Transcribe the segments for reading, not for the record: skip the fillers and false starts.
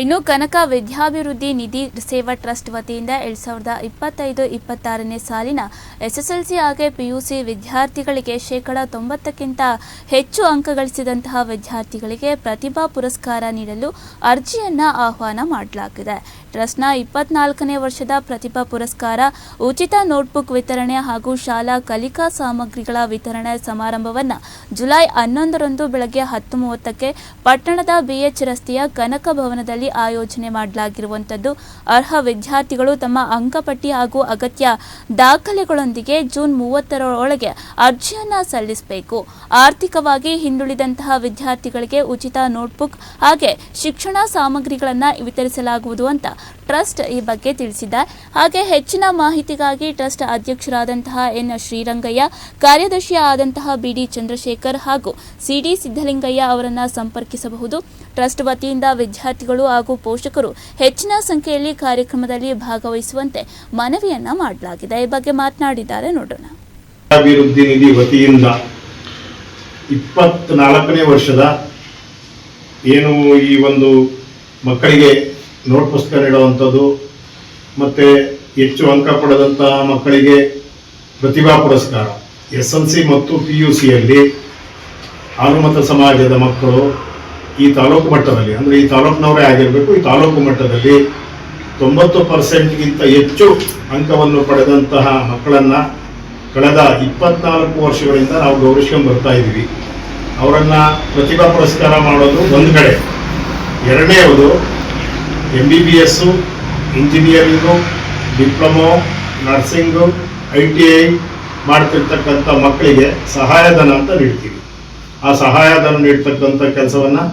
ಇನ್ನು ಕನಕ ವಿದ್ಯಾಭಿವೃದ್ಧಿ ನಿಧಿ ಸೇವಾ ಟ್ರಸ್ಟ್ ವತಿಯಿಂದ 2025-26ನೇ ಸಾಲಿನ ಎಸ್ಎಸ್ಎಲ್ಸಿ ಹಾಗೆ ಪಿಯುಸಿ ವಿದ್ಯಾರ್ಥಿಗಳಿಗೆ 90%ಕ್ಕಿಂತ ಹೆಚ್ಚು ಅಂಕ ಗಳಿಸಿದಂತಹ ವಿದ್ಯಾರ್ಥಿಗಳಿಗೆ ಪ್ರತಿಭಾ ಪುರಸ್ಕಾರ ನೀಡಲು ಅರ್ಜಿಯನ್ನು ಆಹ್ವಾನ ಮಾಡಲಾಗಿದೆ. ಟ್ರಸ್ಟ್ನ 24ನೇ ವರ್ಷದ ಪ್ರತಿಭಾ ಪುರಸ್ಕಾರ ಉಚಿತ ನೋಟ್ಬುಕ್ ವಿತರಣೆ ಹಾಗೂ ಶಾಲಾ ಕಲಿಕಾ ಸಾಮಗ್ರಿಗಳ ವಿತರಣೆ ಸಮಾರಂಭವನ್ನು ಜುಲೈ 11ರಂದು ಬೆಳಗ್ಗೆ 10:30ಕ್ಕೆ ಪಟ್ಟಣದ BH ರಸ್ತೆಯ ಕನಕ ಭವನದಲ್ಲಿ ಆಯೋಜನೆ ಮಾಡಲಾಗಿರುವಂತದ್ದು. ಅರ್ಹ ವಿದ್ಯಾರ್ಥಿಗಳು ತಮ್ಮ ಅಂಕಪಟ್ಟಿ ಹಾಗೂ ಅಗತ್ಯ ದಾಖಲೆಗಳೊಂದಿಗೆ ಜೂನ್ 30ರೊಳಗೆ ಅರ್ಜಿಯನ್ನು ಸಲ್ಲಿಸಬೇಕು. ಆರ್ಥಿಕವಾಗಿ ಹಿಂದುಳಿದಂತಹ ವಿದ್ಯಾರ್ಥಿಗಳಿಗೆ ಉಚಿತ ನೋಟ್ಬುಕ್ ಹಾಗೆ ಶಿಕ್ಷಣ ಸಾಮಗ್ರಿಗಳನ್ನು ವಿತರಿಸಲಾಗುವುದು ಅಂತ ಟ್ರಸ್ಟ್ ಈ ಬಗ್ಗೆ ತಿಳಿಸಿದೆ. ಹಾಗೆ ಹೆಚ್ಚಿನ ಮಾಹಿತಿಗಾಗಿ ಟ್ರಸ್ಟ್ ಅಧ್ಯಕ್ಷರಾದಂತಹ ಎನ್ ಶ್ರೀರಂಗಯ್ಯ, ಕಾರ್ಯದರ್ಶಿ ಆದಂತಹ BD ಚಂದ್ರಶೇಖರ್ ಹಾಗೂ CD ಸಿದ್ದಲಿಂಗಯ್ಯ ಅವರನ್ನು ಸಂಪರ್ಕಿಸಬಹುದು. ಟ್ರಸ್ಟ್ ವತಿಯಿಂದ ವಿದ್ಯಾರ್ಥಿಗಳು ಹಾಗೂ ಪೋಷಕರು ಹೆಚ್ಚಿನ ಸಂಖ್ಯೆಯಲ್ಲಿ ಕಾರ್ಯಕ್ರಮದಲ್ಲಿ ಭಾಗವಹಿಸುವಂತೆ ಮನವಿಯನ್ನ ಮಾಡಲಾಗಿದೆ. ಈ ಬಗ್ಗೆ ಮಾತನಾಡಿದ್ದಾರೆ, ನೋಡೋಣ. ಅಭಿವೃದ್ಧಿ ನಿಧಿ ವತಿಯಿಂದ 24ನೇ ವರ್ಷದ ಏನು ಈ ಒಂದು ಮಕ್ಕಳಿಗೆ ನೋಟ್ ಪುಸ್ತಕ ನೀಡುವಂಥದ್ದು ಮತ್ತು ಹೆಚ್ಚು ಅಂಕ ಪಡೆದಂತಹ ಮಕ್ಕಳಿಗೆ ಪ್ರತಿಭಾ ಪುರಸ್ಕಾರ, SLC ಮತ್ತು PUCಯಲ್ಲಿ ಆನುಮತ ಸಮಾಜದ ಮಕ್ಕಳು ಈ ತಾಲೂಕು ಮಟ್ಟದಲ್ಲಿ, ಅಂದರೆ ಈ ತಾಲೂಕಿನವರೇ ಆಗಿರಬೇಕು, ಈ ತಾಲೂಕು ಮಟ್ಟದಲ್ಲಿ 90%ಗಿಂತ ಹೆಚ್ಚು ಅಂಕವನ್ನು ಪಡೆದಂತಹ ಮಕ್ಕಳನ್ನು ಕಳೆದ 24 ವರ್ಷಗಳಿಂದ ನಾವು ಗೌರವಿಸ್ಕೊಂಡು ಬರ್ತಾ ಇದ್ದೀವಿ. ಅವರನ್ನು ಪ್ರತಿಭಾ ಪುರಸ್ಕಾರ ಮಾಡೋದು ಒಂದು ಕಡೆ, ಎರಡನೇದು MBBS, engineering, diploma, nursing, ITI ಮಾಡ್ತಿರ್ತಕ್ಕಂಥ ಮಕ್ಕಳಿಗೆ ಸಹಾಯಧನ ಅಂತ ನೀಡ್ತೀವಿ. ಆ ಸಹಾಯಧನ ನೀಡ್ತಕ್ಕಂಥ ಕೆಲಸವನ್ನು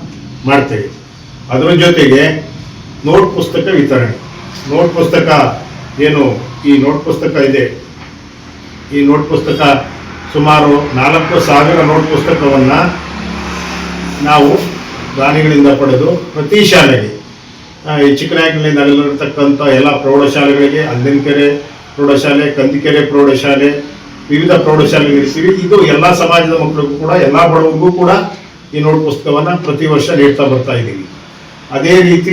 ಮಾಡ್ತೇವೆ. ಅದರ ಜೊತೆಗೆ ನೋಟ್ ಪುಸ್ತಕ ವಿತರಣೆ. ನೋಟ್ ಪುಸ್ತಕ ಏನು ಈ ನೋಟ್ ಪುಸ್ತಕ ಇದೆ, ಈ ನೋಟ್ ಪುಸ್ತಕ ಸುಮಾರು 4,000 ನೋಟ್ ಪುಸ್ತಕವನ್ನು ನಾವು ದಾನಿಗಳಿಂದ ಪಡೆದು ಪ್ರತಿ ಶಾಲೆಗೆ, ಈ ಚಿಕ್ಕನಾಯಕನಲ್ಲಿ ನಡೆದಿರತಕ್ಕಂಥ ಎಲ್ಲ ಪ್ರೌಢಶಾಲೆಗಳಿಗೆ, ಅಂದಿನಕೆರೆ ಪ್ರೌಢಶಾಲೆ, ಕಂದಿಕೆರೆ ಪ್ರೌಢಶಾಲೆ, ವಿವಿಧ ಪ್ರೌಢಶಾಲೆಗೆ ಇರಿಸ್ತೀವಿ. ಇದು ಎಲ್ಲ ಸಮಾಜದ ಮಕ್ಕಳಿಗೂ ಕೂಡ, ಎಲ್ಲ ಬಡವರಿಗೂ ಕೂಡ ಈ ನೋಟ್ ಪುಸ್ತಕವನ್ನು ಪ್ರತಿ ವರ್ಷ ನೀಡ್ತಾ ಬರ್ತಾ ಇದ್ದೀವಿ. ಅದೇ ರೀತಿ